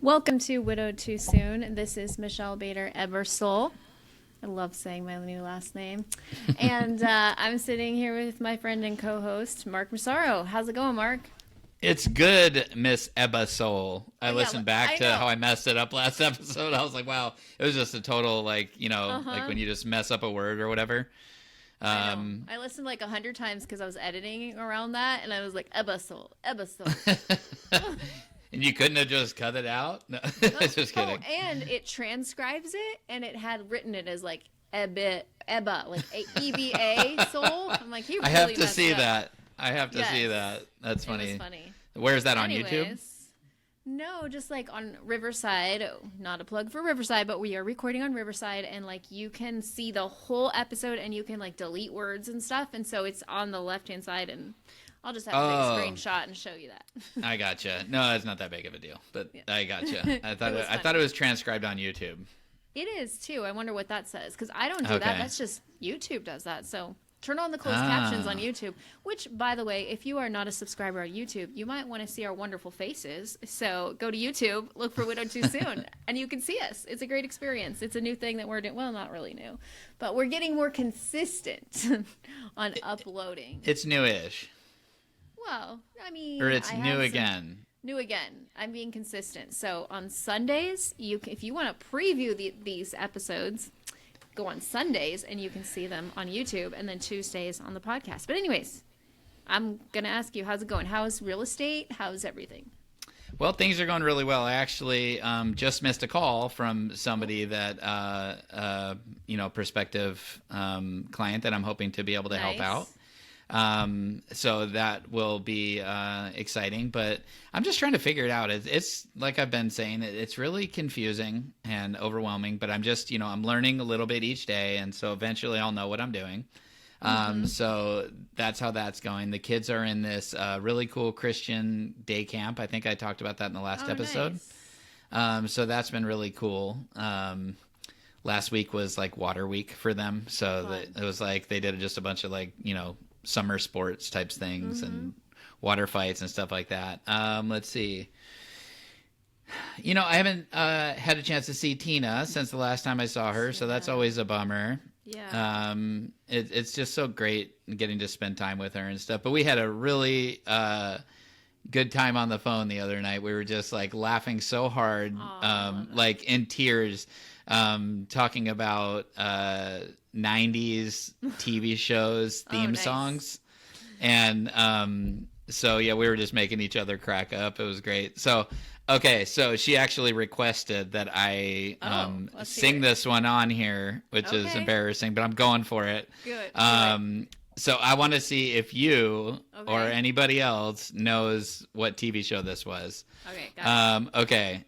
Welcome to Widowed Too Soon. This is Michelle Bader Ebersole. I love saying my new last name. And I'm sitting here with my friend and co-host, Mark Massaro. How's it going, Mark? It's good, Miss Ebersole. I listened back to know. how I messed it up last episode. I was like, wow, it was just a total, like when you just mess up a word or whatever. I listened like 100 times because I was editing around that, and I was like, Ebersole, Ebersole. And you couldn't have just cut it out? No, just kidding. Oh, and it transcribes it, and it had written it as like Ebba, like EBA soul. I'm like, he really I have to messed see up. that. I have to see that. That's funny. It was funny. Where is that on Anyways, YouTube? No, just like on Riverside. Not a plug for Riverside, but we are recording on Riverside, and like you can see the whole episode, and you can like delete words and stuff, and so it's on the left-hand side, and I'll just have a big screenshot and show you that. I gotcha. No, it's not that big of a deal, but yeah. I gotcha. I thought it was transcribed on YouTube. It is too. I wonder what that says, because I don't do that. That's just YouTube does that. So turn on the closed captions on YouTube, which, by the way, if you are not a subscriber on YouTube, you might want to see our wonderful faces. So go to YouTube, look for Widowed Too Soon, and you can see us. It's a great experience. It's a new thing that we're doing. Well, not really new, but we're getting more consistent on uploading. It's newish. Well, I mean... Or it's new again. New again. I'm being consistent. So on Sundays, if you want to preview these episodes, go on Sundays and you can see them on YouTube, and then Tuesdays on the podcast. But anyways, I'm going to ask you, how's it going? How's real estate? How's everything? Well, things are going really well. I actually just missed a call from somebody that, prospective client that I'm hoping to be able to help out. So that will be exciting, but I'm just trying to figure it out. It's like I've been saying, it's really confusing and overwhelming, but I'm just, I'm learning a little bit each day. And so eventually I'll know what I'm doing. So that's how that's going. The kids are in this really cool Christian day camp. I think I talked about that in the last episode. Nice. So that's been really cool. Last week was like water week for them. So it was like they did just a bunch of summer sports types things and water fights and stuff like that. Let's see. I haven't had a chance to see Tina since the last time I saw her, so that's always a bummer. Yeah. It's just so great getting to spend time with her and stuff. But we had a really good time on the phone the other night. We were just like laughing so hard, like in tears, talking about 90s TV shows, theme songs. And so, yeah, we were just making each other crack up. It was great. So, okay, so she actually requested that I sing this one on here, which is embarrassing, but I'm going for it. Good. So I want to see if you or anybody else knows what TV show this was. Okay, got it. Okay.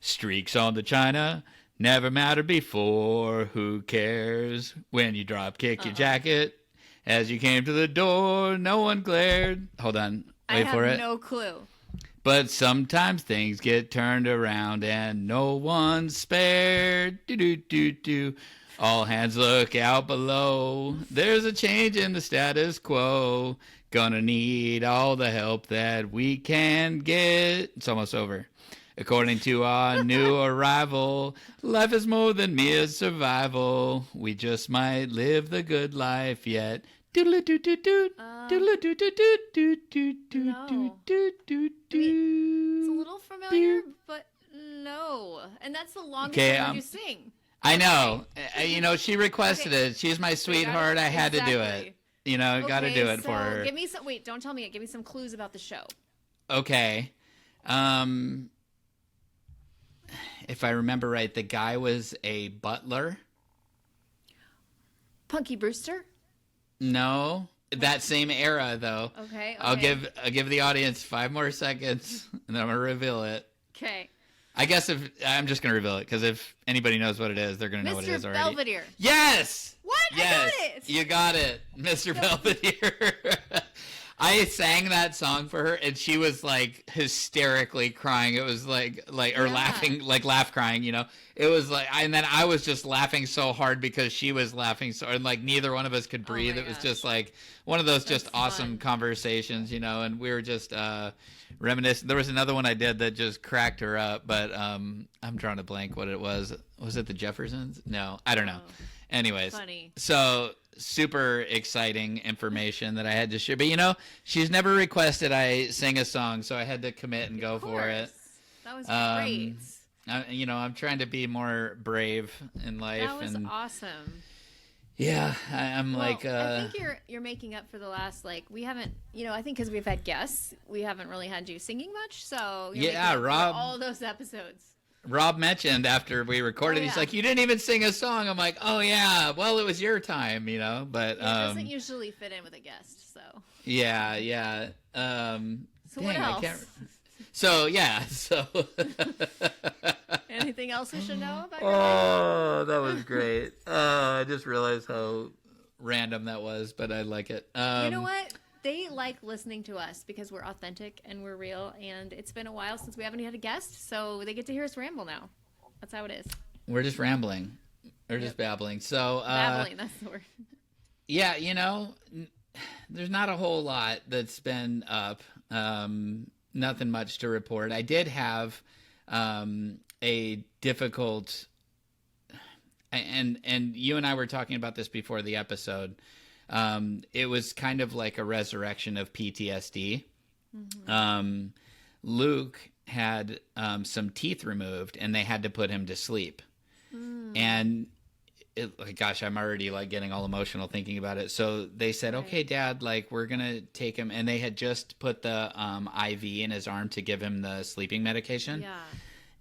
Streaks on the china never mattered before. Who cares when you drop kick your jacket? As you came to the door, no one glared. Hold on. Wait for it. I have no clue. But sometimes things get turned around and no one's spared. Do do do do. All hands look out below. There's a change in the status quo. Gonna need all the help that we can get. It's almost over. According to our new arrival, life is more than mere survival. We just might live the good life yet. Doodle doo doo doo. Doodle doo doo doo doo doo doo doo doo doo. It's a little familiar, but no. And that's the longest one you sing. I know. She requested it. She's my sweetheart. I had to do it. Got to do it for her. Give me some. Wait, don't tell me it. Give me some clues about the show. Okay. If I remember right, the guy was a butler. Punky Brewster? No, that same era though. Okay. I'll give the audience 5 more seconds, and then I'm gonna reveal it. Okay. I guess if I'm just gonna reveal it, because if anybody knows what it is, they're gonna know what it is already. Mr. Belvedere. Yes. What? Yes. I got it. You got it, Mr. Belvedere. I sang that song for her, and she was like hysterically crying. It was or laughing, like laugh crying. It was like, and then I was just laughing so hard because she was laughing so, and like neither one of us could breathe. It was just like one of those just awesome conversations, and we were just reminiscing. There was another one I did that just cracked her up, but I'm drawing a blank what it was. Was it the Jeffersons? No, I don't know. Anyways, funny. So super exciting information that I had to share. But she's never requested I sing a song, so I had to commit and go for it. That was great. I'm trying to be more brave in life. That was awesome. Yeah, I'm I think you're making up for the last, we haven't, I think because we've had guests, we haven't really had you singing much. So you're making up for all those episodes. Rob mentioned after we recorded, he's like, you didn't even sing a song. I'm like, oh yeah, well, it was your time, but it doesn't usually fit in with a guest, so. Yeah. So what else? So anything else we should know about your that was great. I just realized how random that was, but I like it. You know what? They like listening to us because we're authentic and we're real, and it's been a while since we haven't had a guest, so they get to hear us ramble now. That's how it is. We're just rambling. We're just babbling. So babbling, that's the word. Yeah, there's not a whole lot that's been up. Nothing much to report. I did have a difficult, and you and I were talking about this before the episode. It was kind of like a resurrection of PTSD. Mm-hmm. Luke had some teeth removed, and they had to put him to sleep. And gosh, I'm already getting all emotional thinking about it. So they said, okay, Dad, we're going to take him. And they had just put the IV in his arm to give him the sleeping medication. Yeah.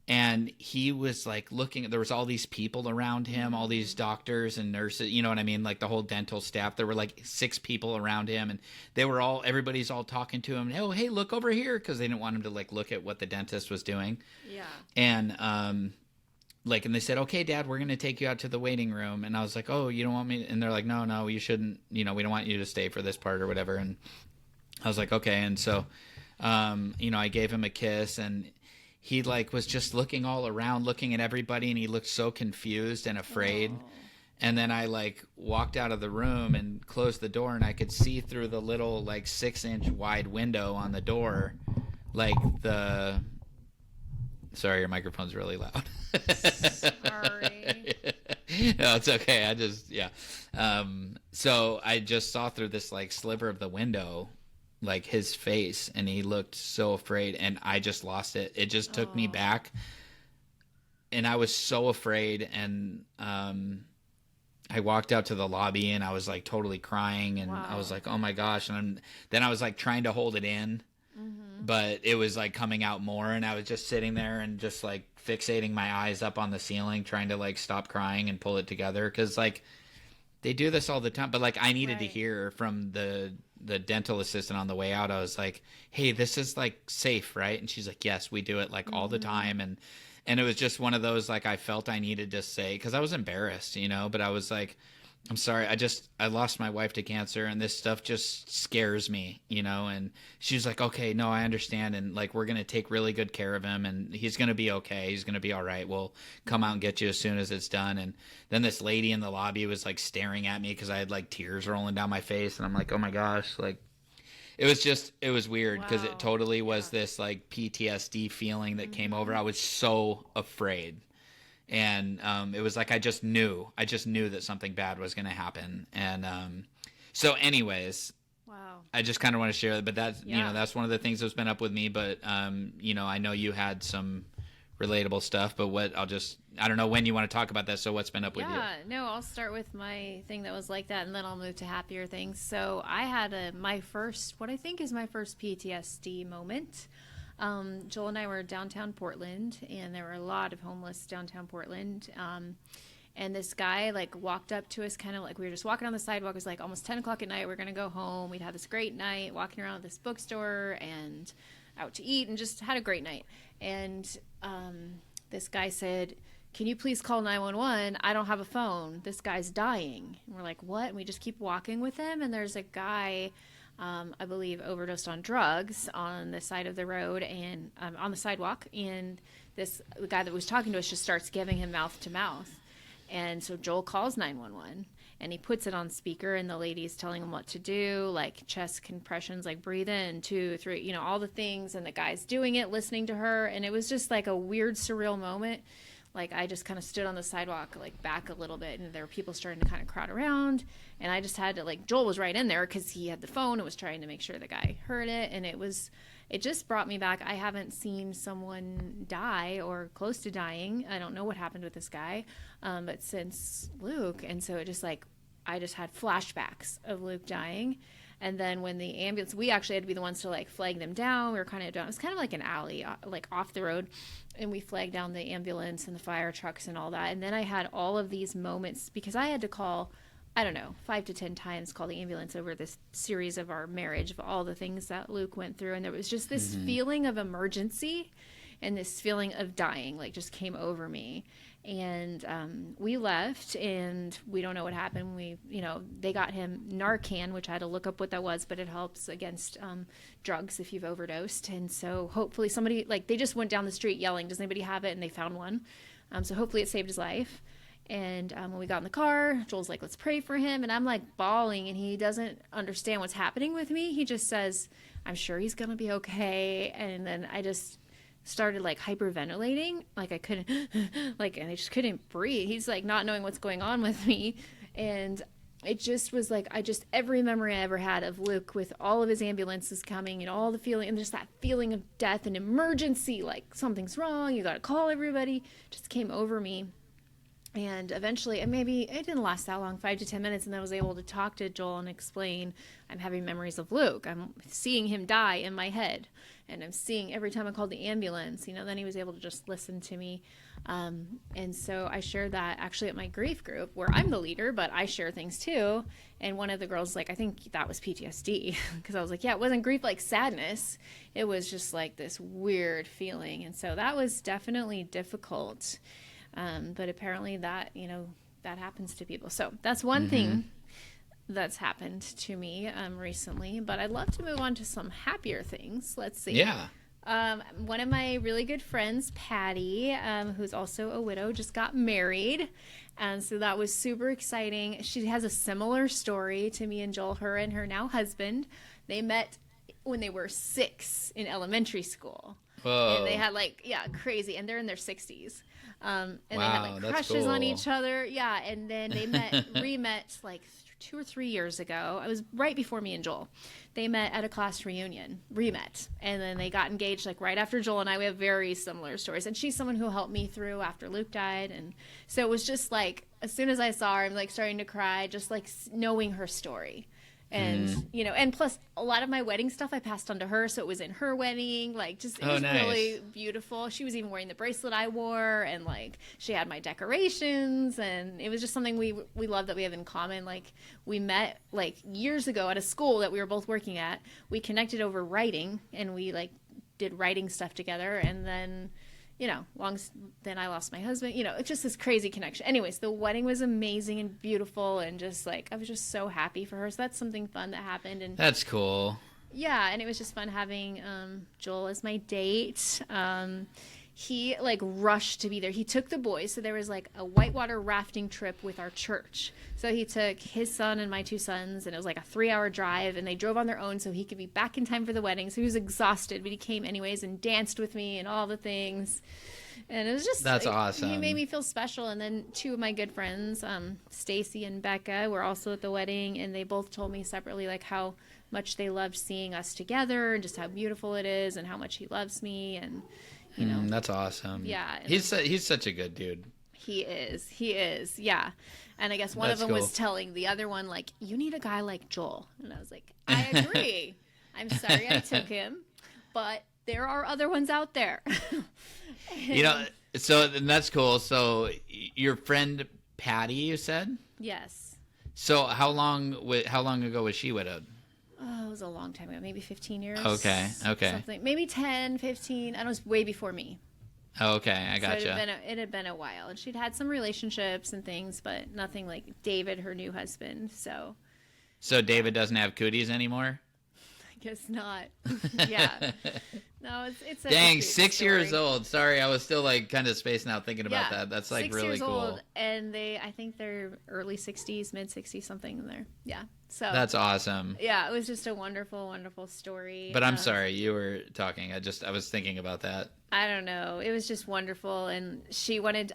And he was looking, there was all these people around him, all these doctors and nurses, you know what I mean? The whole dental staff, there were 6 people around him, and everybody's all talking to him. Oh, hey, look over here. 'Cause they didn't want him to look at what the dentist was doing. Yeah. And, and they said, okay, Dad, we're going to take you out to the waiting room. And I was like, oh, you don't want me? And they're like, no, you shouldn't, we don't want you to stay for this part or whatever. And I was like, okay. And so, I gave him a kiss, and he was just looking all around, looking at everybody, and he looked so confused and afraid. Oh. And then I walked out of the room and closed the door, and I could see through the little 6-inch wide window on the door, Sorry, your microphone's really loud. Sorry. No, it's okay. So I just saw through this sliver of the window, his face, and he looked so afraid, and I just lost it. It just took me back, and I was so afraid, and I walked out to the lobby, and I was totally crying, and I was like, oh my gosh, and then I was trying to hold it in. Mm-hmm. But it was coming out more, and I was just sitting there and just fixating my eyes up on the ceiling, trying to stop crying and pull it together, because they do this all the time. But I needed to hear from the dental assistant on the way out. I was like, hey, this is safe, right? And she's like, yes, we do it all the time. And it was just one of those I felt I needed to say, because I was embarrassed, but I was like, I'm sorry, I lost my wife to cancer, and this stuff just scares me, and she was like, okay, no, I understand. And we're going to take really good care of him, and he's going to be okay. He's going to be all right. We'll come out and get you as soon as it's done. And then this lady in the lobby was staring at me because I had tears rolling down my face. And I'm like, oh my gosh, it was weird, because it totally was this PTSD feeling that came over. I was so afraid. And it was I just knew that something bad was going to happen. And so anyways, I just kind of want to share that. But that's that's one of the things that's been up with me. But I know you had some relatable stuff, but I don't know when you want to talk about that. So what's been up with you? Yeah, no, I'll start with my thing that was like that, and then I'll move to happier things. So I had what I think is my first PTSD moment. Joel and I were downtown Portland, and there were a lot of homeless downtown Portland. And this guy walked up to us, kind of we were just walking on the sidewalk. It was almost 10 o'clock at night. We're going to go home. We'd had this great night walking around this bookstore and out to eat, and just had a great night. And this guy said, can you please call 911? I don't have a phone. This guy's dying. And we're like, what? And we just keep walking with him. And there's a guy I believe, overdosed on drugs on the side of the road and on the sidewalk. And the guy that was talking to us just starts giving him mouth to mouth. And so Joel calls 911 and he puts it on speaker, and the lady's telling him what to do, like chest compressions, like breathe in 2, 3, you know, all the things. And the guy's doing it, listening to her. And it was just like a weird, surreal moment. Like, I just kind of stood on the sidewalk, like, back a little bit, and there were people starting to kind of crowd around, and I just had to, like, Joel was right in there because he had the phone and was trying to make sure the guy heard it, and it just brought me back. I haven't seen someone die or close to dying. I don't know what happened with this guy, but since Luke, and so it just, like, I just had flashbacks of Luke dying. And then when the ambulance, we actually had to be the ones to, like, flag them down. We were kind of down. It was kind of like an alley, like, off the road. And we flagged down the ambulance and the fire trucks and all that. And then I had all of these moments because I had to call, I don't know, 5 to 10 times, call the ambulance over this series of our marriage, of all the things that Luke went through. And there was just this feeling of emergency and this feeling of dying, like, just came over me. And we left, and we don't know what happened. They got him Narcan, which I had to look up what that was, but it helps against drugs if you've overdosed. And so hopefully somebody, like, they just went down the street yelling, does anybody have it? And they found one. So hopefully it saved his life. And when we got in the car, Joel's like, let's pray for him. And I'm, like, bawling, and he doesn't understand what's happening with me. He just says, I'm sure he's going to be okay. And then I just started, like, hyperventilating, like I couldn't like, and I just couldn't breathe. He's, like, not knowing what's going on with me. And it just was like, every memory I ever had of Luke with all of his ambulances coming and all the feeling, and just that feeling of death and emergency, like something's wrong, you gotta call everybody, just came over me. And eventually, and maybe it didn't last that long, 5 to 10 minutes, and I was able to talk to Joel and explain, I'm having memories of Luke. I'm seeing him die in my head. And I'm seeing every time I called the ambulance, then he was able to just listen to me. And so I shared that actually at my grief group, where I'm the leader, but I share things too. And one of the girls was like, I think that was PTSD. Because I was like, yeah, it wasn't grief like sadness. It was just like this weird feeling. And so that was definitely difficult. But apparently that happens to people. So that's one thing that's happened to me recently. But I'd love to move on to some happier things. Let's see. Yeah. One of my really good friends, Patty, who's also a widow, just got married. And so that was super exciting. She has a similar story to me and Joel. Her and her now husband, they met when they were 6 in elementary school. Whoa. And they had crazy. And they're in their 60s. And wow, they had crushes cool. on each other. Yeah. And then they re-met 2 or 3 years ago. It was right before me and Joel. They met at a class reunion, re-met. And then they got engaged right after Joel and I. We have very similar stories. And she's someone who helped me through after Luke died. And so it was just as soon as I saw her, I'm starting to cry, just knowing her story. And, and plus a lot of my wedding stuff I passed on to her. So it was in her wedding, it was nice. Really beautiful. She was even wearing the bracelet I wore, and she had my decorations, and it was just something we love that we have in common. We met years ago at a school that we were both working at. We connected over writing, and we did writing stuff together. And then, then I lost my husband, it's just this crazy connection. Anyways, the wedding was amazing and beautiful, and just I was just so happy for her. So that's something fun that happened. And that's cool. Yeah. And it was just fun having, Joel as my date. He rushed to be there. He took the boys. So there was a whitewater rafting trip with our church. So he took his son and my 2 sons, and it was a 3-hour drive, and they drove on their own so he could be back in time for the wedding. So he was exhausted, but he came anyways and danced with me and all the things. And it was just, that's awesome. He made me feel special. And then 2 of my good friends, Stacy and Becca, were also at the wedding, and they both told me separately how much they loved seeing us together and just how beautiful it is and how much he loves me. And that's awesome. Yeah. He's such a good dude. He is. Yeah. And I guess one of them was telling the other one, you need a guy like Joel. And I was like, I agree. I'm sorry I took him, but there are other ones out there. So that's cool. So your friend Patty, you said? Yes. So how long ago was she widowed? Oh, it was a long time ago, maybe 15 years. Okay. Something, maybe 10, 15. I don't know, it was way before me. Oh, okay, I gotcha. So it had been a while, and she'd had some relationships and things, but nothing like David, her new husband. So David doesn't have cooties anymore? guess not. Yeah. No, it's such Dang, a 6 story. years old. Sorry, I was still like kind of spacing out thinking about that. That's like 6 really years cool. old, and I think they're early 60s, mid 60s, something in there. Yeah. So that's awesome. Yeah, it was just a wonderful, wonderful story. But I'm sorry, you were talking. I was thinking about that. I don't know. It was just wonderful, and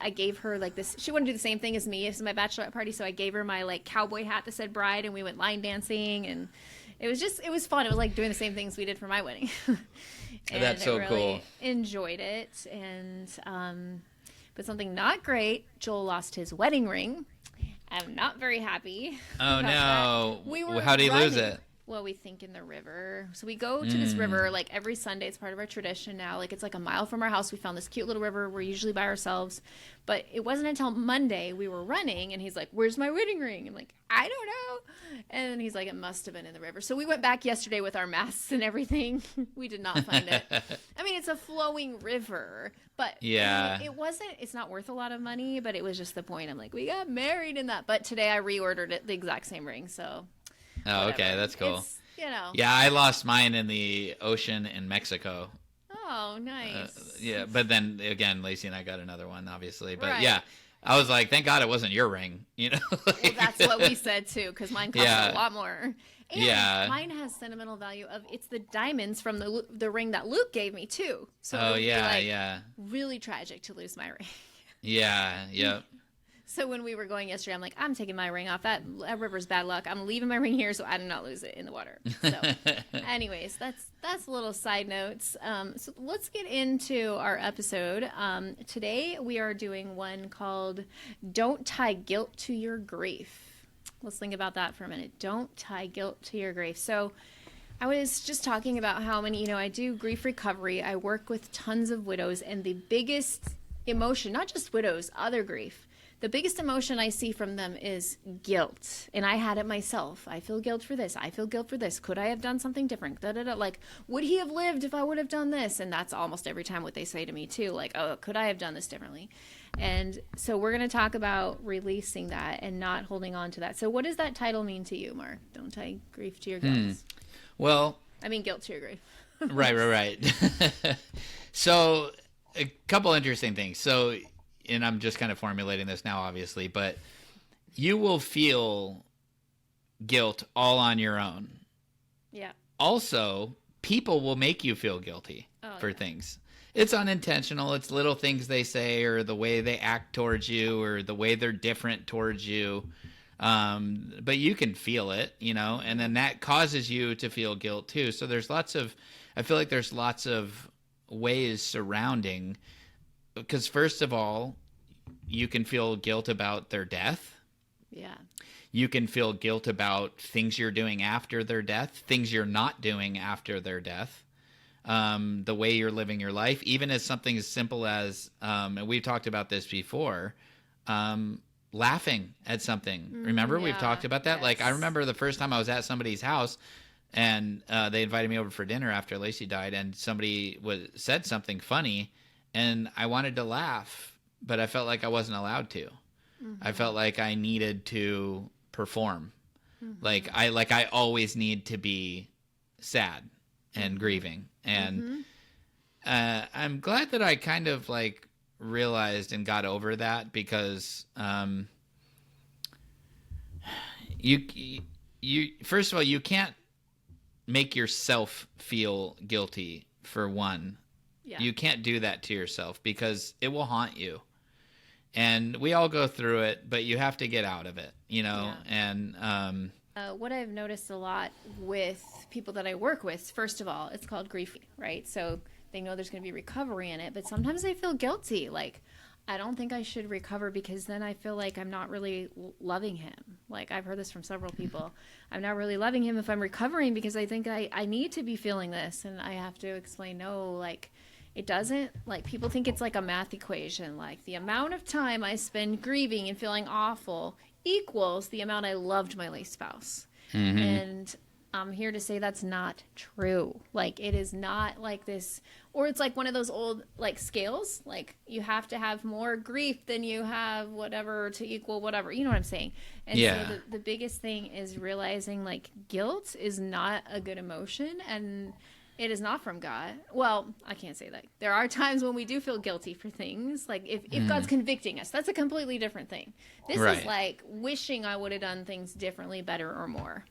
I gave her like this. She wanted to do the same thing as me as my bachelorette party, so I gave her my like cowboy hat that said bride, and we went line dancing, and it was fun. It was like doing the same things we did for my wedding. And that's so really cool. Enjoyed it, and but something not great. Joel lost his wedding ring. I'm not very happy. Oh no! We How'd he lose it? Well, we think in the river. So we go to this river like every Sunday. It's part of our tradition now. Like it's like a mile from our house. We found this cute little river. We're usually by ourselves. But it wasn't until Monday we were running and he's like, "Where's my wedding ring?" I'm like, "I don't know." And he's like, "It must have been in the river." So we went back yesterday with our masks and everything. We did not find it. I mean, it's a flowing river, but yeah, it's not worth a lot of money, but it was just the point. I'm like, we got married in that. But today I reordered it, the exact same ring. So oh, whatever. Okay, that's cool. It's, you know. Yeah, I lost mine in the ocean in Mexico. Oh, nice. Yeah, but then again, Lacey and I got another one, obviously. But right. yeah, I was like, thank God it wasn't your ring, you know? Well, that's what we said too, because mine cost a lot more. And mine has sentimental value of it's the diamonds from the ring that Luke gave me too. So really tragic to lose my ring. Yeah, yep. So when we were going yesterday, I'm like, I'm taking my ring off. That river's bad luck. I'm leaving my ring here so I do not lose it in the water. So anyways, that's a little side notes. So let's get into our episode. Today we are doing one called Don't Tie Guilt to Your Grief. Let's think about that for a minute. Don't tie guilt to your grief. So I was just talking about how many, I do grief recovery. I work with tons of widows, and the biggest emotion, not just widows, other grief, the biggest emotion I see from them is guilt. And I had it myself. I feel guilt for this. I feel guilt for this. Could I have done something different? Like, would he have lived if I would have done this? And that's almost every time what they say to me too. Like, oh, could I have done this differently? And so we're going to talk about releasing that and not holding on to that. So what does that title mean to you, Mark? Don't tie grief to your guilt. Well, I mean, guilt to your grief. Right. So a couple interesting things. So, and I'm just kind of formulating this now, obviously, but you will feel guilt all on your own. Yeah. Also, people will make you feel guilty for things. It's unintentional. It's little things they say or the way they act towards you or the way they're different towards you. But you can feel it, and then that causes you to feel guilt too. So I feel like there's lots of ways surrounding, because first of all, you can feel guilt about their death. Yeah. You can feel guilt about things you're doing after their death, things you're not doing after their death, the way you're living your life, even as something as simple as, and we've talked about this before, laughing at something. Remember, we've talked about that? Yes. Like, I remember the first time I was at somebody's house, and they invited me over for dinner after Lacey died, and somebody said something funny, and I wanted to laugh, but I felt like I wasn't allowed to. Mm-hmm. I felt like I needed to perform. Mm-hmm. Like I always need to be sad and grieving. And I'm glad that I kind of like realized and got over that, because you first of all, you can't make yourself feel guilty, for one. Yeah. You can't do that to yourself, because it will haunt you. And we all go through it, but you have to get out of it, Yeah. And what I've noticed a lot with people that I work with, first of all, it's called grief, right? So they know there's going to be recovery in it, but sometimes they feel guilty. Like, I don't think I should recover, because then I feel like I'm not really loving him. Like, I've heard this from several people. I'm not really loving him if I'm recovering, because I think I need to be feeling this. And I have to explain, no, like, it doesn't, like, people think it's like a math equation. Like, the amount of time I spend grieving and feeling awful equals the amount I loved my late spouse. Mm-hmm. And I'm here to say that's not true. Like, it is not like this, or it's like one of those old, like, scales. Like, you have to have more grief than you have whatever to equal whatever. You know what I'm saying? And so the biggest thing is realizing, like, guilt is not a good emotion, and it is not from God. Well, I can't say that. There are times when we do feel guilty for things. Like, if God's convicting us, that's a completely different thing. This is like wishing I would have done things differently, better, or more.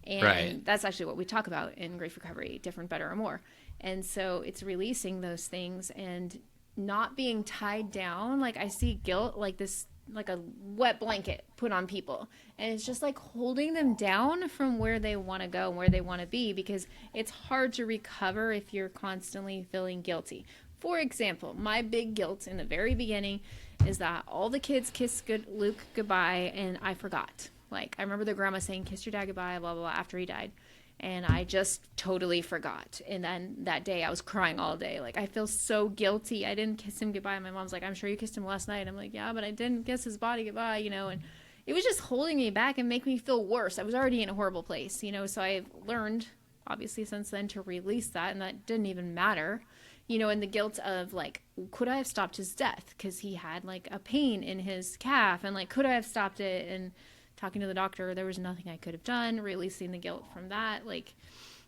And that's actually what we talk about in grief recovery, different, better, or more. And so it's releasing those things and not being tied down. Like, I see guilt like this, like a wet blanket put on people. And it's just like holding them down from where they want to go and where they want to be, because it's hard to recover if you're constantly feeling guilty. For example, my big guilt in the very beginning is that all the kids kissed Luke goodbye and I forgot. Like, I remember the grandma saying, kiss your dad goodbye, blah, blah, blah, after he died. And I just totally forgot. And then that day I was crying all day. Like, I feel so guilty. I didn't kiss him goodbye. My mom's like, I'm sure you kissed him last night. I'm like, yeah, but I didn't kiss his body goodbye, you know. And it was just holding me back and make me feel worse. I was already in a horrible place, you know. So I've learned, obviously, since then to release that. And that didn't even matter, you know, and the guilt of, like, could I have stopped his death? Because he had, like, a pain in his calf. And, like, could I have stopped it? And talking to the doctor, there was nothing I could have done, releasing the guilt from that, like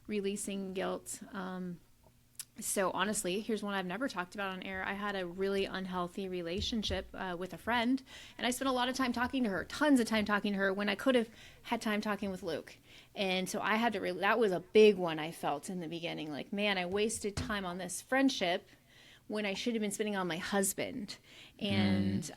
releasing guilt. So honestly, here's one I've never talked about on air. I had a really unhealthy relationship with a friend, and I spent a lot of time talking to her, tons of time talking to her, when I could have had time talking with Luke. And so I had to, that was a big one I felt in the beginning. Like, man, I wasted time on this friendship when I should have been spending on my husband, and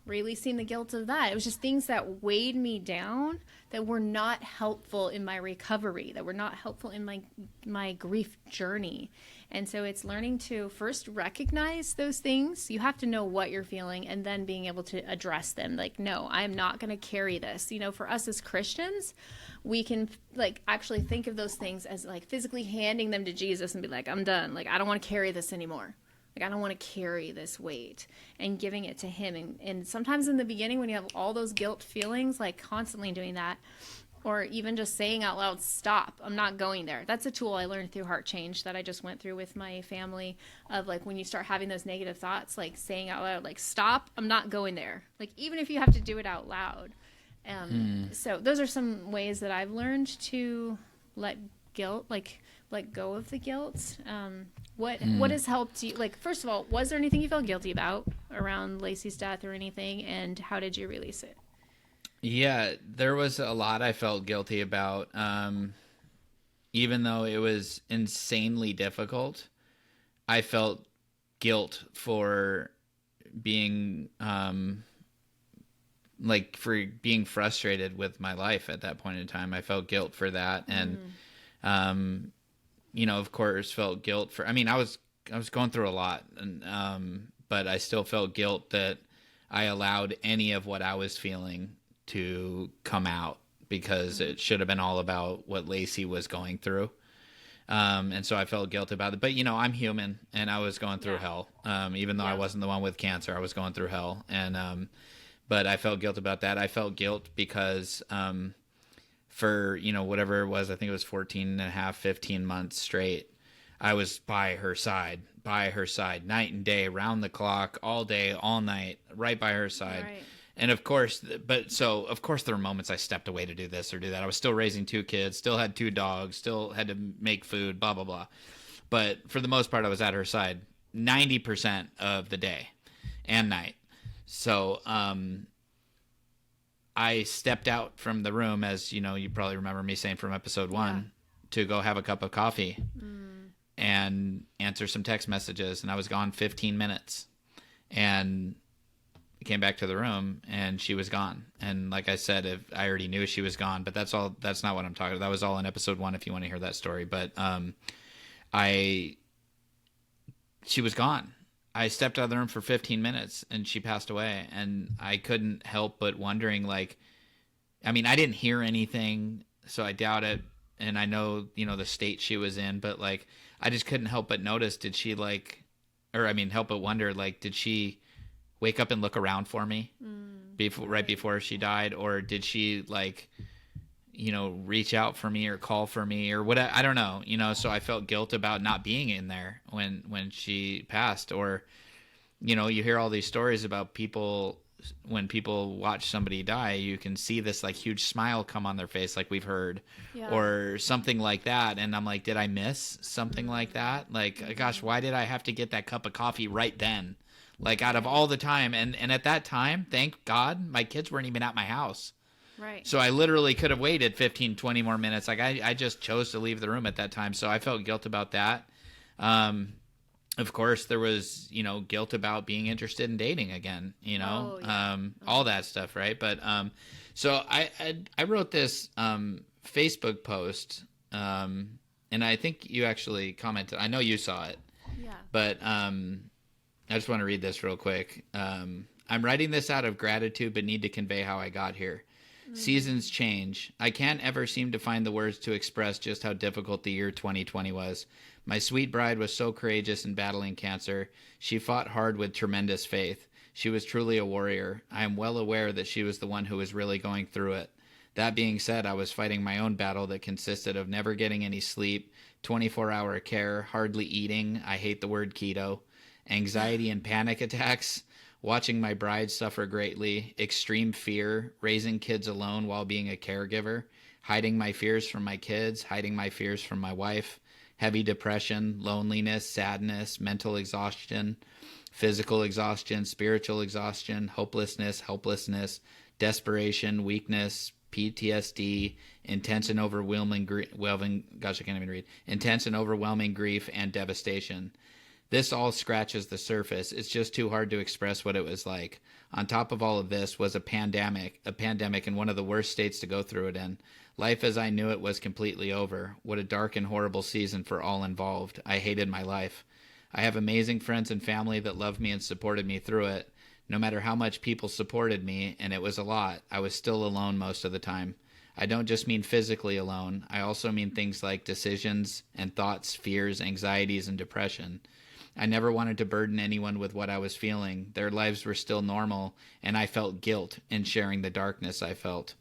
releasing the guilt of that. It was just things that weighed me down, that were not helpful in my recovery, that were not helpful in my grief journey. And so it's learning to first recognize those things. You have to know what you're feeling, and then being able to address them. Like, no, I'm not going to carry this. You know, for us as Christians, we can, like, actually think of those things as, like, physically handing them to Jesus and be like, I'm done. Like, I don't want to carry this anymore. Like, I don't want to carry this weight, and giving it to him. And sometimes in the beginning, when you have all those guilt feelings, like constantly doing that, or even just saying out loud, stop, I'm not going there. That's a tool I learned through Heart Change that I just went through with my family, of, like, when you start having those negative thoughts, like saying out loud, like, stop, I'm not going there. Like, even if you have to do it out loud. So those are some ways that I've learned to let go of the guilt. What has helped you? Like, first of all, was there anything you felt guilty about around Lacey's death or anything, and how did you release it? Yeah, there was a lot I felt guilty about, even though it was insanely difficult. I felt guilt for being for being frustrated with my life at that point in time. I felt guilt for that, and you know, of course, felt guilt for, I mean, I was going through a lot, and but I still felt guilt that I allowed any of what I was feeling to come out, because it should have been all about what Lacey was going through. And so I felt guilt about it. But, you know, I'm human, and I was going through hell. Even though I wasn't the one with cancer, I was going through hell. And but I felt guilt about that. I felt guilt because for, you know, whatever it was, I think it was 14 and a half, 15 months straight, I was by her side, night and day, round the clock, all day, all night, right by her side. Right. And of course, of course there were moments I stepped away to do this or do that. I was still raising 2 kids, still had 2 dogs, still had to make food, blah, blah, blah. But for the most part, I was at her side 90% of the day and night. So I stepped out from the room, as you know, you probably remember me saying from episode 1, to go have a cup of coffee and answer some text messages. And I was gone 15 minutes. And I came back to the room and she was gone. And like I said, I already knew she was gone, but that's not what I'm talking about. That was all in episode 1 if you want to hear that story. But she was gone. I stepped out of the room for 15 minutes and she passed away. And I couldn't help but wondering, like, I mean, I didn't hear anything, so I doubt it. And I know, you know, the state she was in, but, like, I just couldn't help but notice, help but wonder, like, did she wake up and look around for me right before she died? Or did she, like, reach out for me or call for me or what. I don't know, so I felt guilt about not being in there when she passed. Or, you hear all these stories about people, when people watch somebody die, you can see this like huge smile come on their face, like we've heard, or something like that. And I'm like, did I miss something like that? Like, gosh, why did I have to get that cup of coffee right then? Like, out of all the time. And at that time, thank God, my kids weren't even at my house. Right. So I literally could have waited 15, 20 more minutes. Like, I just chose to leave the room at that time. So I felt guilt about that. Of course, there was, guilt about being interested in dating again, all that stuff, right? But so I wrote this Facebook post, and I think you actually commented. I know you saw it. Yeah. But I just want to read this real quick. I'm writing this out of gratitude, but need to convey how I got here. Seasons change. I can't ever seem to find the words to express just how difficult the year 2020 was. My sweet bride was so courageous in battling cancer. She fought hard with tremendous faith. She was truly a warrior. I am well aware that she was the one who was really going through it. That being said, I was fighting my own battle that consisted of never getting any sleep, 24-hour care, hardly eating, I hate the word keto, anxiety and panic attacks, watching my bride suffer greatly, extreme fear, raising kids alone while being a caregiver, hiding my fears from my kids, hiding my fears from my wife, heavy depression, loneliness, sadness, mental exhaustion, physical exhaustion, spiritual exhaustion, hopelessness, helplessness, desperation, weakness, PTSD, intense and overwhelming grief and devastation. This all scratches the surface. It's just too hard to express what it was like. On top of all of this was a pandemic in one of the worst states to go through it in. Life as I knew it was completely over. What a dark and horrible season for all involved. I hated my life. I have amazing friends and family that loved me and supported me through it. No matter how much people supported me, and it was a lot, I was still alone most of the time. I don't just mean physically alone. I also mean things like decisions and thoughts, fears, anxieties, and depression. I never wanted to burden anyone with what I was feeling. Their lives were still normal, and I felt guilt in sharing the darkness I felt.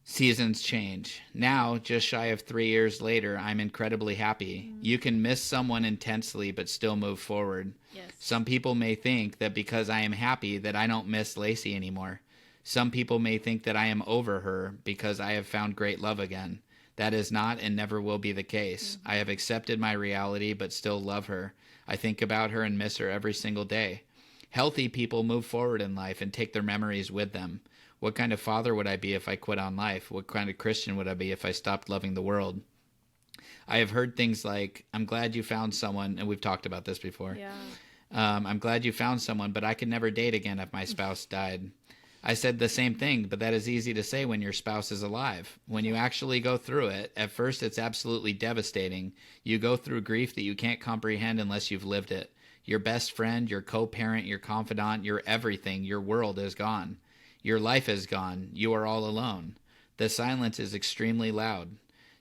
Seasons change. Now, just shy of 3 years later, I'm incredibly happy. You can miss someone intensely but still move forward. Yes. Some people may think that because I am happy that I don't miss Lacey anymore. Some people may think that I am over her because I have found great love again. That is not and never will be the case. I have accepted my reality but still love her. I think about her and miss her every single day. Healthy people move forward in life and take their memories with them. What kind of father would I be if I quit on life? What kind of Christian would I be if I stopped loving the world? I have heard things like, I'm glad you found someone, and we've talked about this before. Yeah. I'm glad you found someone, but I could never date again if my spouse died. I said the same thing, but that is easy to say when your spouse is alive. When you actually go through it, at first it's absolutely devastating. You go through grief that you can't comprehend unless you've lived it. Your best friend, your co-parent, your confidant, your everything, your world is gone. Your life is gone. You are all alone. The silence is extremely loud.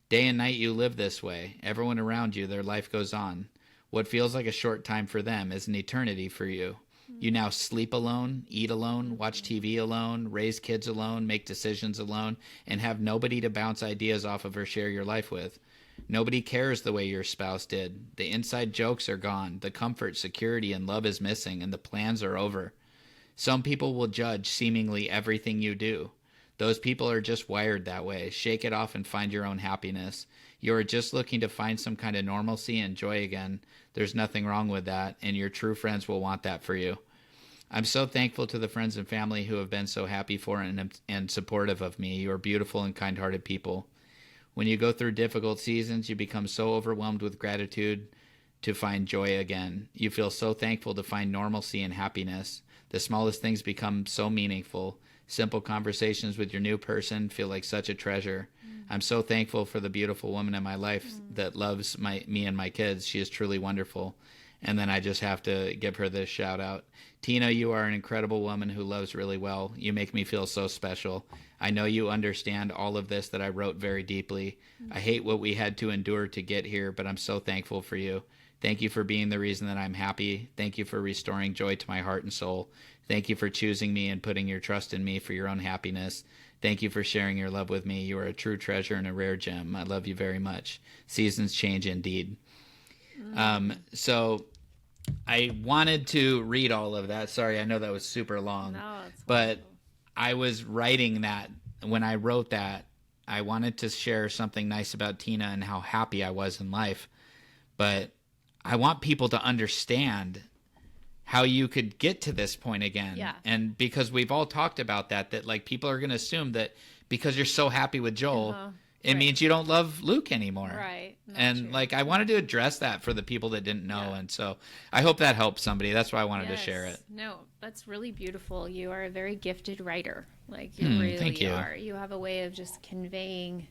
Day and night you live this way. Everyone around you, their life goes on. What feels like a short time for them is an eternity for you. You now sleep alone, eat alone, watch TV alone, raise kids alone, make decisions alone, and have nobody to bounce ideas off of or share your life with. Nobody cares the way your spouse did. The inside jokes are gone. The comfort, security, and love is missing, and the plans are over. Some people will judge seemingly everything you do. Those people are just wired that way. Shake it off and find your own happiness. You are just looking to find some kind of normalcy and joy again. There's nothing wrong with that, and your true friends will want that for you. I'm so thankful to the friends and family who have been so happy for and supportive of me. You are beautiful and kind-hearted people. When you go through difficult seasons, you become so overwhelmed with gratitude to find joy again. You feel so thankful to find normalcy and happiness. The smallest things become so meaningful. Simple conversations with your new person feel like such a treasure. I'm so thankful for the beautiful woman in my life that loves me and my kids. She is truly wonderful. And then I just have to give her this shout out. Tina, you are an incredible woman who loves really well. You make me feel so special. I know you understand all of this that I wrote very deeply. I hate what we had to endure to get here, but I'm so thankful for you. Thank you for being the reason that I'm happy. Thank you for restoring joy to my heart and soul. Thank you for choosing me and putting your trust in me for your own happiness. Thank you for sharing your love with me. You are a true treasure and a rare gem. I love you very much. Seasons change indeed. So I wanted to read all of that. Sorry, I know that was super long. No, it's but wonderful. I was writing that. When I wrote that, I wanted to share something nice about Tina and how happy I was in life. But I want people to understand how you could get to this point again. Yeah. And because we've all talked about that like people are going to assume that because you're so happy with Joel, it means you don't love Luke anymore. Right. Not And true. like I wanted to address that for the people that didn't know. And so I hope that helps somebody. That's why I wanted to share it. No, that's really beautiful. You are a very gifted writer. Like you really thank you. are. You have a way of just conveying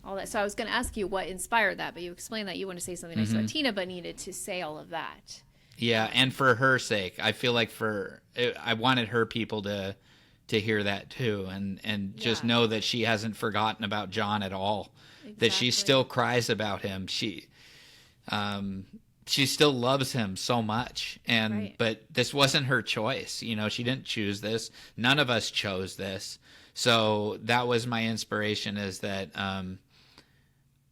all that. So I was going to ask you what inspired that, but you explained that you want to say something nice about Tina, but needed to say all of that. Yeah, and for her sake, I feel like I wanted her people to hear that too, and just know that she hasn't forgotten about John at all. Exactly. That she still cries about him. She still loves him so much, but this wasn't her choice. You know, she didn't choose this. None of us chose this. So that was my inspiration. Is that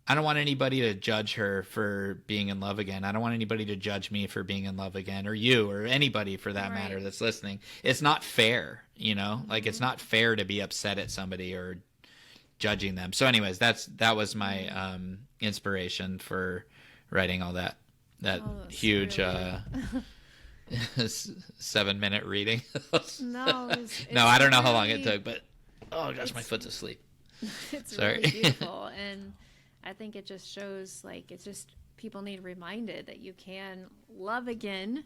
I don't want anybody to judge her for being in love again. I don't want anybody to judge me for being in love again, or you, or anybody for that matter that's listening. It's not fair, you know? Like, it's not fair to be upset at somebody or judging them. So anyways, that was my inspiration for writing all that huge really... 7-minute reading. No, no, I don't know how long it took, but oh gosh, my foot's asleep. It's really beautiful. And I think it just shows, like, it's just people need reminded that you can love again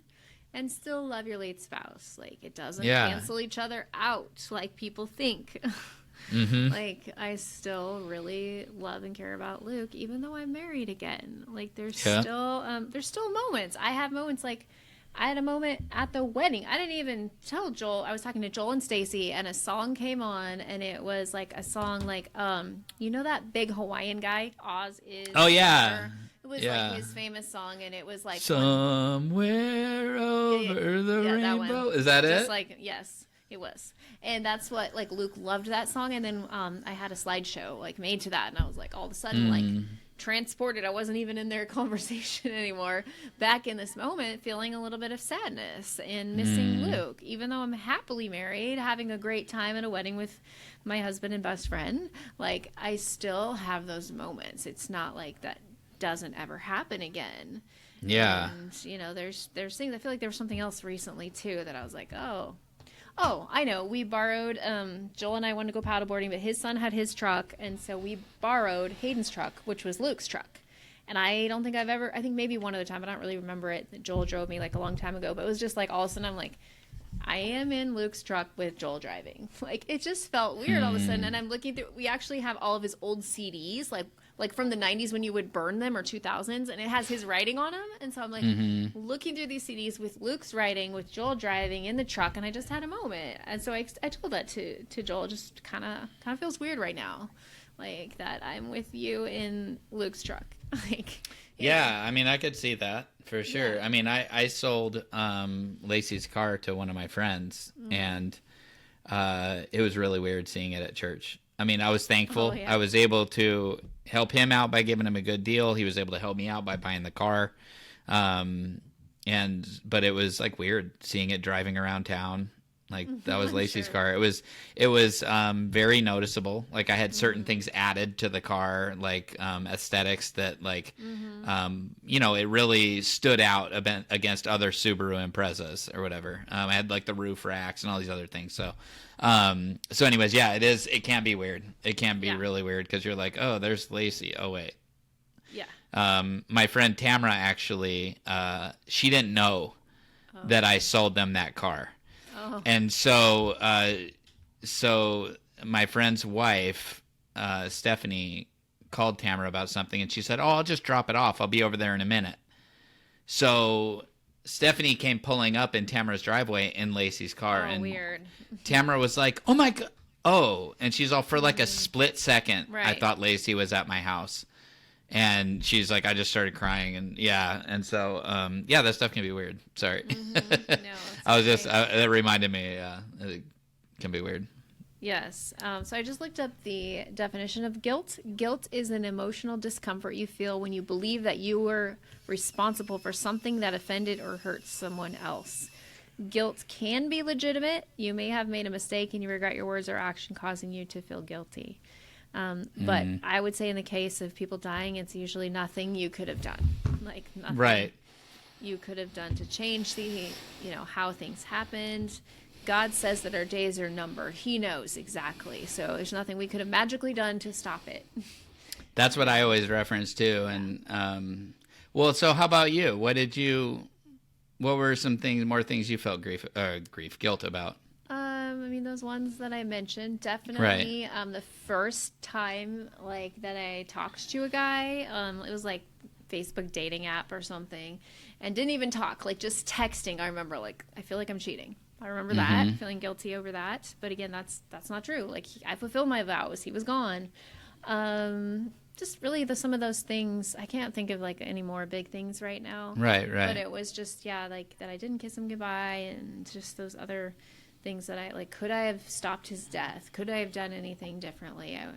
and still love your late spouse. Like, it doesn't cancel each other out like people think. Like, I still really love and care about Luke, even though I'm married again. Like, there's still moments. I have moments like, I had a moment at the wedding. I didn't even tell Joel. I was talking to Joel and Stacy, and a song came on, and it was like a song like, you know that big Hawaiian guy, Oz is. Oh yeah. It was like his famous song, and it was like somewhere over the rainbow. Is that just it? Like yes, it was, and that's what like Luke loved that song, and then I had a slideshow like made to that, and I was like all of a sudden like. Transported. I wasn't even in their conversation anymore. Back in this moment, feeling a little bit of sadness and missing Luke. Even though I'm happily married, having a great time at a wedding with my husband and best friend, like I still have those moments. It's not like that doesn't ever happen again. Yeah. And you know, there's things. I feel like there was something else recently too that I was like, Oh, I know. We borrowed, Joel and I wanted to go paddleboarding, but his son had his truck, and so we borrowed Hayden's truck, which was Luke's truck. And I don't think I think maybe one other time, but I don't really remember it, that Joel drove me like a long time ago, but it was just like all of a sudden I'm like, I am in Luke's truck with Joel driving. Like, it just felt weird all of a sudden, and I'm looking through, we actually have all of his old CDs, like from the 90s when you would burn them, or 2000s, and it has his writing on them. And so I'm like looking through these CDs with Luke's writing, with Joel driving in the truck, and I just had a moment. And so I told that to Joel. Just kind of feels weird right now, like that I'm with you in Luke's truck. Like yeah, I mean, I could see that for sure. I mean, I sold Lacey's car to one of my friends, and it was really weird seeing it at church. I mean, I was thankful. I was able to help him out by giving him a good deal. He was able to help me out by buying the car. But it was like weird seeing it driving around town. Like that was Lacey's car. It was very noticeable. Like I had certain things added to the car, like aesthetics that like, you know, it really stood out against other Subaru Imprezas or whatever. I had like the roof racks and all these other things. So anyways, yeah, it can be weird. It can be really weird because you're like, oh, there's Lacey. Oh, wait. Yeah. My friend Tamara actually, she didn't know that I sold them that car. Oh. And so my friend's wife, Stephanie, called Tamara about something, and she said, oh, I'll just drop it off. I'll be over there in a minute. So Stephanie came pulling up in Tamara's driveway in Lacey's car. Oh, and weird. Tamara was like, oh, my God. Oh, and she's all, for like a split second, right. I thought Lacey was at my house. And she's like, I just started crying, and and so that stuff can be weird. Sorry, No, I was just that reminded me. It can be weird. Yes. So I just looked up the definition of guilt. Guilt is an emotional discomfort you feel when you believe that you were responsible for something that offended or hurt someone else. Guilt can be legitimate. You may have made a mistake and you regret your words or action causing you to feel guilty. But I would say in the case of people dying, it's usually nothing you could have done. Like nothing Right. you could have done to change the, how things happened. God says that our days are numbered. He knows exactly. So there's nothing we could have magically done to stop it. That's what I always reference too. And, well, so how about you? What were some more things you felt guilt about? Those ones that I mentioned, definitely. Right. The first time that I talked to a guy, it was like Facebook dating app or something, and didn't even talk, just texting. I remember I feel like I'm cheating. I remember that, feeling guilty over that. But again, that's not true. I fulfilled my vows. He was gone. Just really some of those things. I can't think of any more big things right now. Right. But it was just, that I didn't kiss him goodbye, and just those other things that could I have stopped his death? Could I have done anything differently? I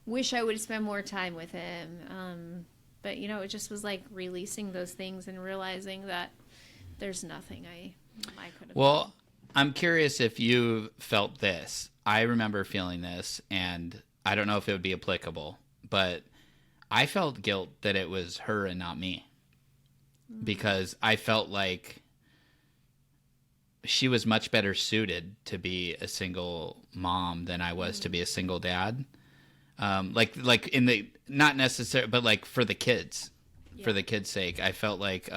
wish I would spend more time with him. But, it just was releasing those things and realizing that there's nothing I could have done. I'm curious if you felt this. I remember feeling this, and I don't know if it would be applicable, but I felt guilt that it was her and not me, because I felt like she was much better suited to be a single mom than I was to be a single dad. In the, not necessarily, but for the kids, for the kids' sake, I felt like,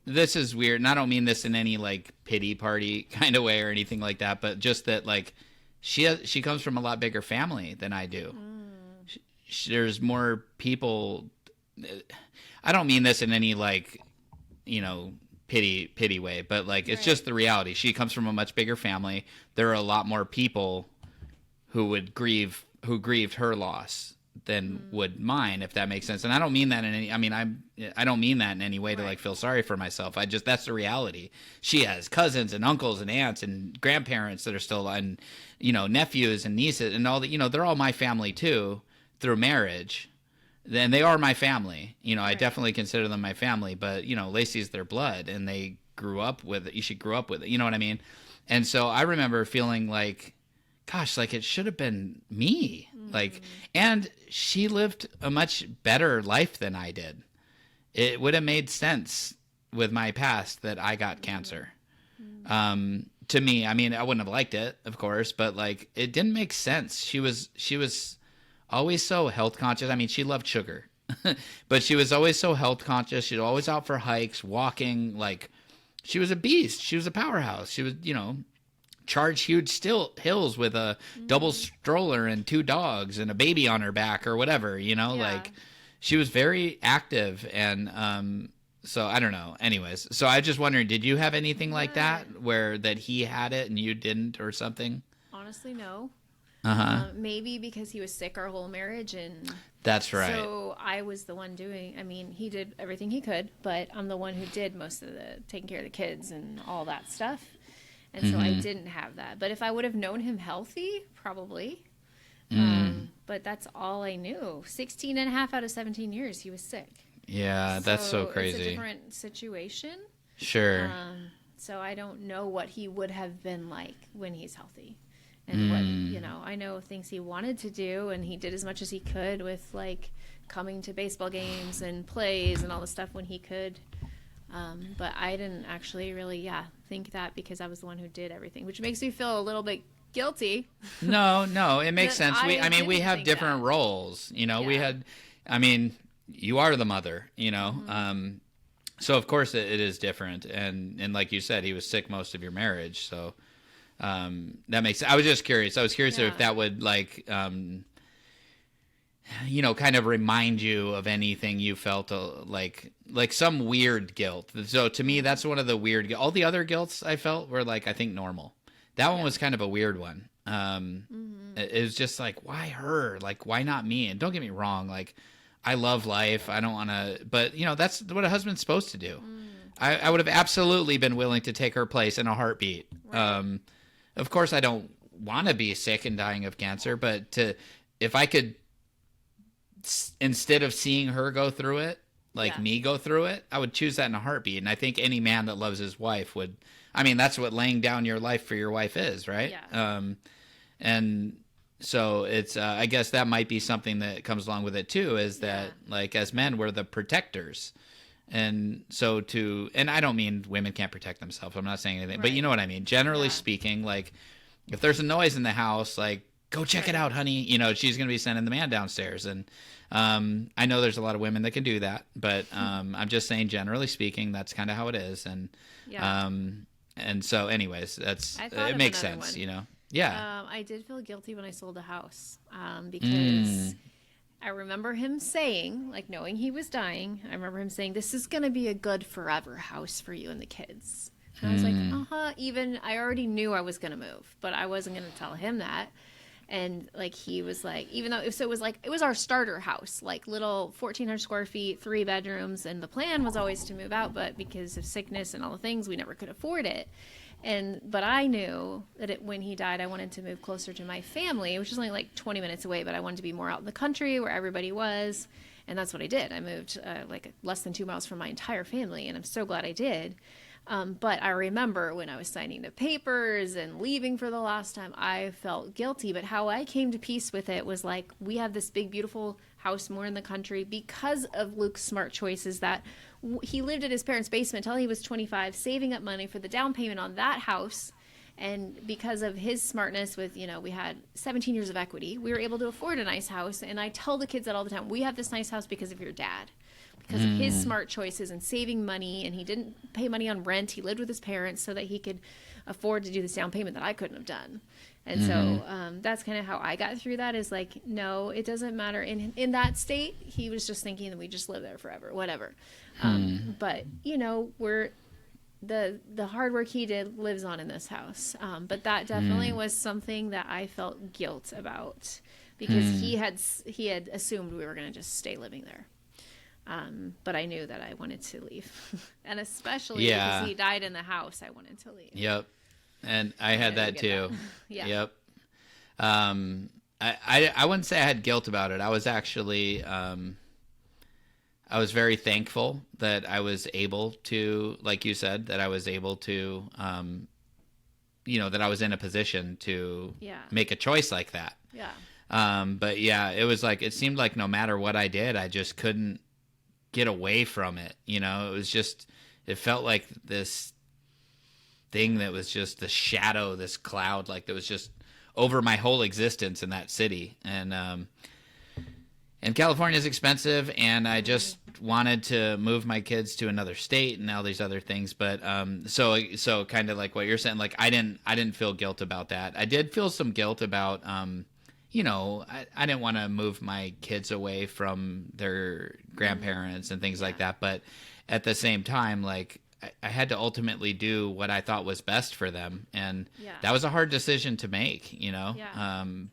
this is weird. And I don't mean this in any pity party kind of way or anything like that, but just that she comes from a lot bigger family than I do. There's more people. I don't mean this in any pity way, but it's just the reality. She comes from a much bigger family. There are a lot more people who grieved her loss than would mine, if that makes sense. And I don't mean that in any, I don't mean that in any way to feel sorry for myself. That's the reality. She has cousins and uncles and aunts and grandparents that are still, and, nephews and nieces and all that, they're all my family too, through marriage. Then they are my family. I definitely consider them my family, but Lacey's their blood, and they grew up with it. She grew up with it. You know what I mean? And so I remember feeling gosh, it should have been me. And she lived a much better life than I did. It would have made sense with my past that I got cancer. To me, I wouldn't have liked it, of course, but it didn't make sense. She was always so health conscious. She loved sugar, but she was always so health conscious. She was always out for hikes, walking. She was a beast. She was a powerhouse. She was, charge huge hills with a double stroller and 2 dogs and a baby on her back or whatever, she was very active. And so I don't know. Anyways, so I just wondering, did you have anything like that that he had it and you didn't or something? Honestly, no. Maybe because he was sick our whole marriage, and that's right. So I was the one doing. He did everything he could, but I'm the one who did most of the taking care of the kids and all that stuff. And so I didn't have that. But if I would have known him healthy, probably. But that's all I knew. 16 and a half out of 17 years, he was sick. Yeah, that's so crazy. It's a different situation. Sure. So I don't know what he would have been like when he's healthy. And what, I know things he wanted to do, and he did as much as he could with coming to baseball games and plays and all the stuff when he could. But I didn't actually really, think that, because I was the one who did everything, which makes me feel a little bit guilty. No, it makes sense. We have different roles, we had, you are the mother, so of course it is different. And like you said, he was sick most of your marriage. So, that makes sense. I was just curious. If that would kind of remind you of anything you felt like some weird guilt. So to me, that's one of the weird. All the other guilts I felt were I think normal. That one was kind of a weird one. It was just why her? Why not me? And don't get me wrong, I love life. I don't want to, but that's what a husband's supposed to do. I would have absolutely been willing to take her place in a heartbeat. Right. of course I don't want to be sick and dying of cancer, but if I could, instead of seeing her go through it, like me go through it, I would choose that in a heartbeat. And I think any man that loves his wife would, I mean, that's what laying down your life for your wife is, right? Yeah. And so it's, I guess that might be something that comes along with it too, is that like as men, we're the protectors. And so and I don't mean women can't protect themselves. I'm not saying anything, but you know what I mean? Generally speaking, like if there's a noise in the house, like go check it out, honey. You know, she's going to be sending the man downstairs. And I know there's a lot of women that can do that, but I'm just saying, generally speaking, that's kind of how it is. And so anyways, it makes sense, you know? Yeah. I did feel guilty when I sold the house because I remember him saying, like knowing he was dying, I remember him saying, this is going to be a good forever house for you and the kids. And I was like, even I already knew I was going to move, but I wasn't going to tell him that. And like he was like, even though it was our starter house, like little 1,400 square feet, 3 bedrooms, and the plan was always to move out, but because of sickness and all the things, we never could afford it. But I knew that when he died, I wanted to move closer to my family, which is only like 20 minutes away, but I wanted to be more out in the country where everybody was, and that's what I did. I moved like less than 2 miles from my entire family, and I'm so glad I did. But I remember when I was signing the papers and leaving for the last time, I felt guilty. But how I came to peace with it was like, we have this big, beautiful house more in the country because of Luke's smart choices that he lived in his parents' basement until he was 25, saving up money for the down payment on that house. And because of his smartness with, we had 17 years of equity, we were able to afford a nice house. And I tell the kids that all the time, we have this nice house because of your dad. Because of his smart choices and saving money, and he didn't pay money on rent. He lived with his parents so that he could afford to do this down payment that I couldn't have done. And so that's kind of how I got through that, is like, no, it doesn't matter. In that state, he was just thinking that we just live there forever, whatever. But, we're the hard work he did lives on in this house. But that definitely was something that I felt guilt about, because he had assumed we were going to just stay living there. But I knew that I wanted to leave. And especially because he died in the house, I wanted to leave. Yep. And I had that too. Yeah. Yep. I wouldn't say I had guilt about it. I was actually, I was very thankful that I was able to, like you said, that I was able to, that I was in a position to make a choice like that. Yeah. But yeah, it was like, it seemed like no matter what I did, I just couldn't get away from it. It was just, it felt like this thing that was just the shadow, this cloud, like that was just over my whole existence in that city. And California is expensive, and I just wanted to move my kids to another state and all these other things. But so kind of like what you're saying, like I didn't feel guilt about that. I did feel some guilt about I didn't want to move my kids away from their grandparents and things like that. But at the same time, like I had to ultimately do what I thought was best for them. And that was a hard decision to make,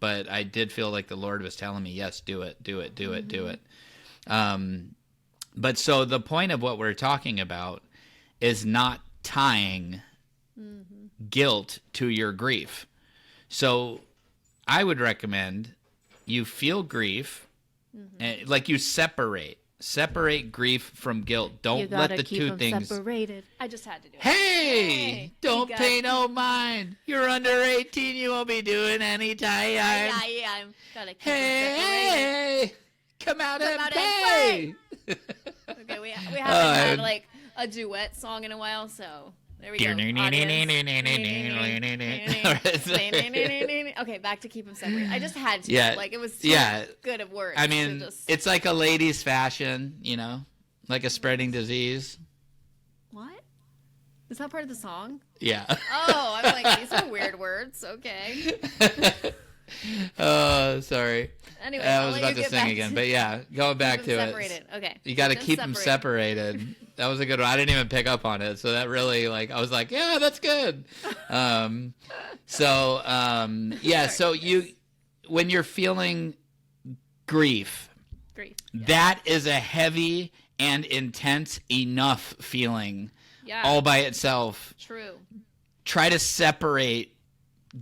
but I did feel like the Lord was telling me, yes, do it. But so the point of what we're talking about is not tying guilt to your grief. So I would recommend you feel grief, and like you separate grief from guilt. Don't let the two things separated. I just had to do it. Hey, don't pay no mind. You're under 18. You won't be doing any time. Yeah. I'm gotta keep hey, come out and play. Okay, we haven't had like a duet song in a while, so. There we go. Okay, back to keep them separated. I just had to. Yeah. Like, it was too good of words. I mean, it's like a lady's fashion, like a spreading disease. What? Is that part of the song? Yeah. Oh, I'm like, these are weird words. Okay. Oh, sorry. Anyway, I was about to sing again, but yeah, going back to separated. Okay. You got to keep them separated. That was a good one. I didn't even pick up on it, so that really, I was like, yeah, that's good. So when you're feeling grief, that is a heavy and intense enough feeling all by itself. True. Try to separate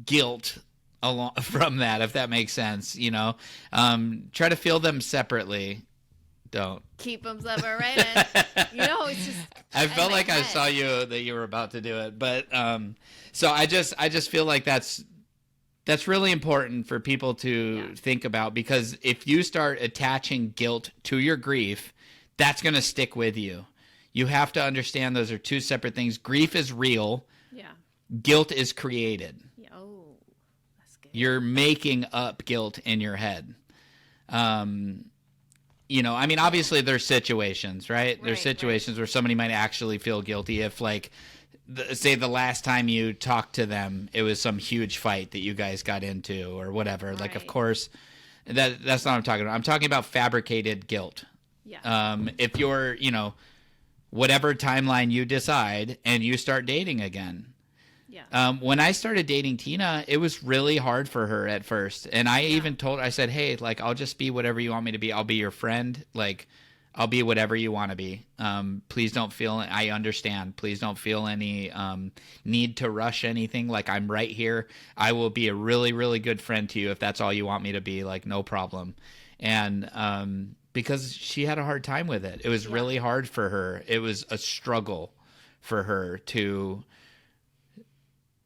guilt along from that, if that makes sense. Try to feel them separately. Don't keep them separated. It's just. I felt like I saw that you were about to do it, but so I just feel like that's really important for people to think about, because if you start attaching guilt to your grief, that's going to stick with you. You have to understand those are two separate things. Grief is real. Yeah. Guilt is created. Yeah. Oh, that's good. You're making up guilt in your head. Obviously there's situations, right? There's situations where somebody might actually feel guilty if, like, say the last time you talked to them, it was some huge fight that you guys got into or whatever. Right. Like, of course, that's not what I'm talking about. I'm talking about fabricated guilt. Yeah. If you're, whatever timeline you decide and you start dating again. Yeah. When I started dating Tina, it was really hard for her at first. And I even told her, I said, hey, like, I'll just be whatever you want me to be. I'll be your friend. Like, I'll be whatever you want to be. Please don't feel, I understand. Please don't feel any need to rush anything. Like, I'm right here. I will be a really, really good friend to you if that's all you want me to be. Like, no problem. And because she had a hard time with it. It was really hard for her. It was a struggle for her to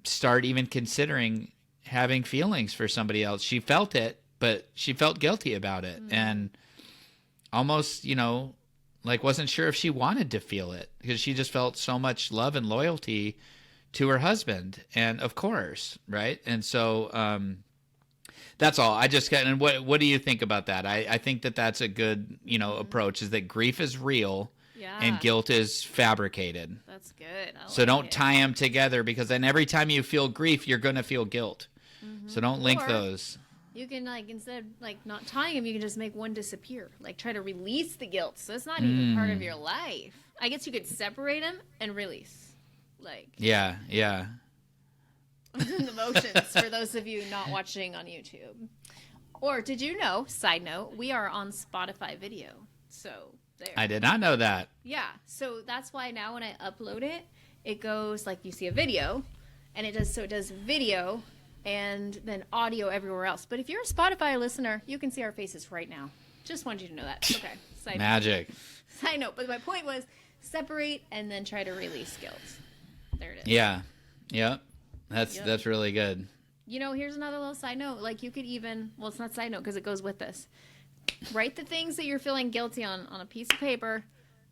start even considering having feelings for somebody else. She felt it, but she felt guilty about it. And almost, like, wasn't sure if she wanted to feel it, because she just felt so much love and loyalty to her husband. And of course, right? And so that's all. And what do you think about that? I think that that's a good, approach, is that grief is real. Yeah. And guilt is fabricated. That's good. So don't tie them together, because then every time you feel grief, you're going to feel guilt. So don't link those. You can, like, instead of, like, not tying them, you can just make one disappear. Like, try to release the guilt. So it's not even part of your life. I guess you could separate them and release. Like. Yeah. I'm doing the motions for those of you not watching on YouTube. Or did you know, side note, we are on Spotify video. So. There. I did not know that. Yeah, so that's why now when I upload it, it goes like you see a video, and it does video and then audio everywhere else. But if you're a Spotify listener, you can see our faces right now. Just wanted you to know that. Okay. Magic. Side note, but my point was separate and then try to release guilt. There it is. Yeah. Yep. That's really good. Here's another little side note. Like, you could even, well, it's not side note because it goes with this. Write the things that you're feeling guilty on a piece of paper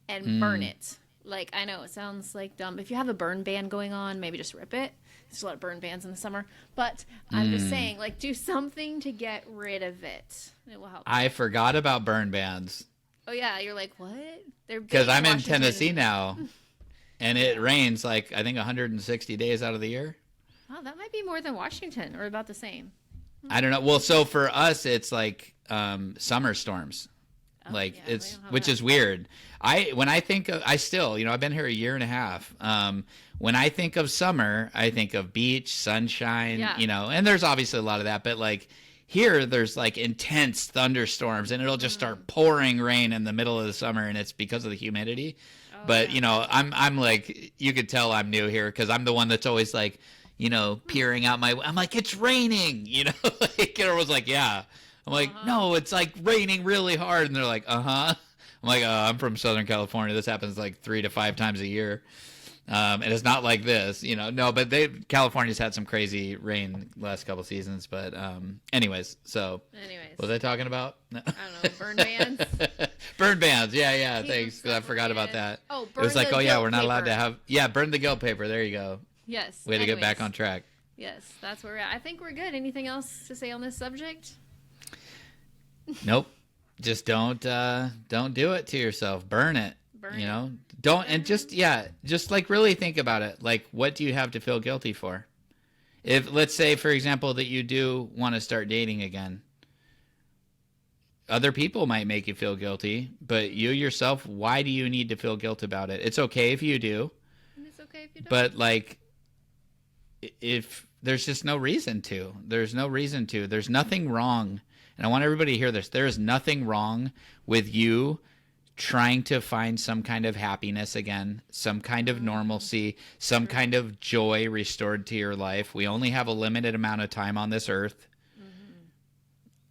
and burn it. Like, I know it sounds like dumb. If you have a burn ban going on, maybe just rip it. There's a lot of burn bans in the summer. But I'm just saying, like, do something to get rid of it. It will help. I forgot about burn bans. Oh, yeah. You're like, what? Because I'm in Tennessee now, and it rains, like, I think 160 days out of the year. Oh, that might be more than Washington, or about the same. I don't know. Well, so for us, it's like summer storms, which is weird. When I think of, I've been here a year and a half. When I think of summer, I think of beach, sunshine, and there's obviously a lot of that, but like here, there's like intense thunderstorms, and it'll just start pouring rain in the middle of the summer, and it's because of the humidity. But I'm like, you could tell I'm new here because I'm the one that's always like, peering out I'm like, it's raining, like, everyone's like, yeah. I'm like, no, it's like raining really hard. And they're like, I'm like, I'm from Southern California. This happens like 3 to 5 times a year. And it's not like this, no, but California's had some crazy rain last couple seasons, but, anyways, what was I talking about? No. I don't know, burn bans? Burn bans. Yeah. Thanks. 'Cause I forgot about that. Oh, it was like, we're not allowed to have, burn the guilt paper. There you go. Yes. Way to get back on track. Yes, that's where we're at. I think we're good. Anything else to say on this subject? Nope. Just don't do it to yourself. Burn it. Don't, and just like really think about it. Like, what do you have to feel guilty for? If, let's say, for example, that you do want to start dating again, other people might make you feel guilty, but you yourself, why do you need to feel guilt about it? It's okay if you do. And it's okay if you don't. But like, if there's just no reason to, there's nothing wrong. And I want everybody to hear this. There is nothing wrong with you trying to find some kind of happiness again, some kind of normalcy, some kind of joy restored to your life. We only have a limited amount of time on this earth.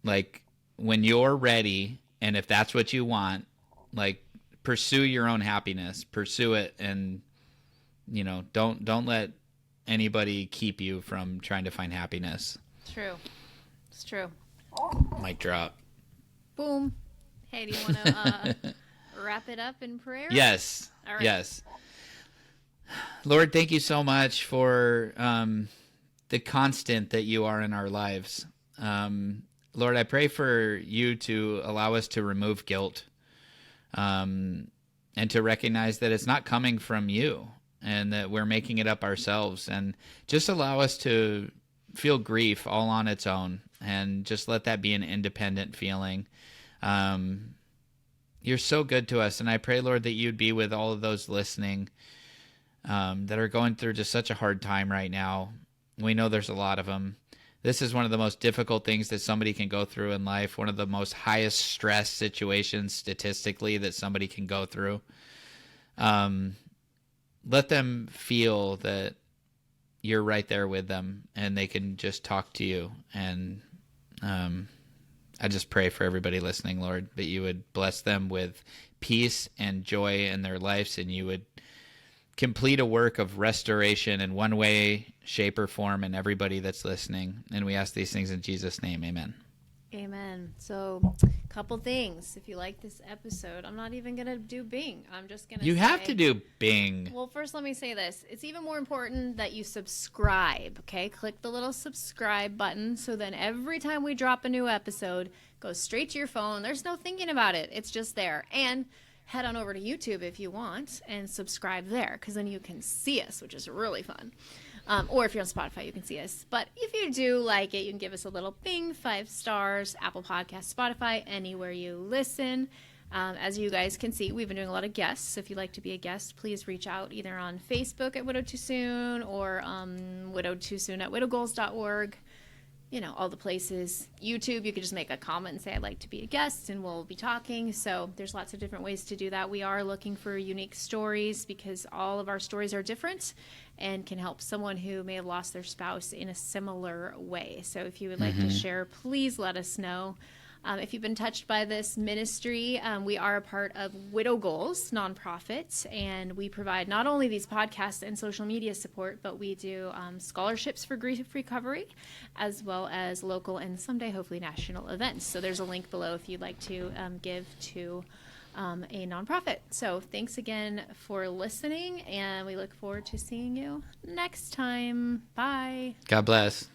Like, when you're ready, and if that's what you want, like, pursue your own happiness, pursue it, and, you know, don't let anybody keep you from trying to find happiness. True. It's true. Mic drop. Boom. Hey, do you want to wrap it up in prayer? Yes. All right. Yes. Lord, thank you so much for the constant that you are in our lives. Lord, I pray for you to allow us to remove guilt, and to recognize that it's not coming from you and that we're making it up ourselves, and just allow us to feel grief all on its own and just let that be an independent feeling. You're so good to us, and I pray, Lord, that you'd be with all of those listening that are going through just such a hard time right now. We know there's a lot of them. This is one of the most difficult things that somebody can go through in life, one of the most highest stress situations statistically that somebody can go through. Let them feel that you're right there with them and they can just talk to you. And I just pray for everybody listening, Lord, that you would bless them with peace and joy in their lives, and you would complete a work of restoration in one way, shape, or form in everybody that's listening. And we ask these things in Jesus' name. Amen. Amen. So, a couple things. If you like this episode, I'm not even going to do Bing. I'm just going to You have to do Bing. Well, first let me say this. It's even more important that you subscribe, okay? Click the little subscribe button so then every time we drop a new episode, it goes straight to your phone. There's no thinking about it. It's just there. And head on over to YouTube if you want and subscribe there, because then you can see us, which is really fun. Or if you're on Spotify, you can see us. But if you do like it, you can give us a little Bing, 5 stars, Apple Podcasts, Spotify, anywhere you listen. As you guys can see, we've been doing a lot of guests. If you'd like to be a guest, please reach out either on Facebook at Widowed Too Soon or Widowed Too Soon at widowgoals.org. You know, all the places. YouTube, you could just make a comment and say, I'd like to be a guest, and we'll be talking. So there's lots of different ways to do that. We are looking for unique stories because all of our stories are different and can help someone who may have lost their spouse in a similar way. So if you would like to share, please let us know. If you've been touched by this ministry, we are a part of Widow Goals nonprofit, and we provide not only these podcasts and social media support, but we do scholarships for grief recovery, as well as local and someday hopefully national events. So there's a link below if you'd like to give to a nonprofit. So thanks again for listening, and we look forward to seeing you next time. Bye. God bless.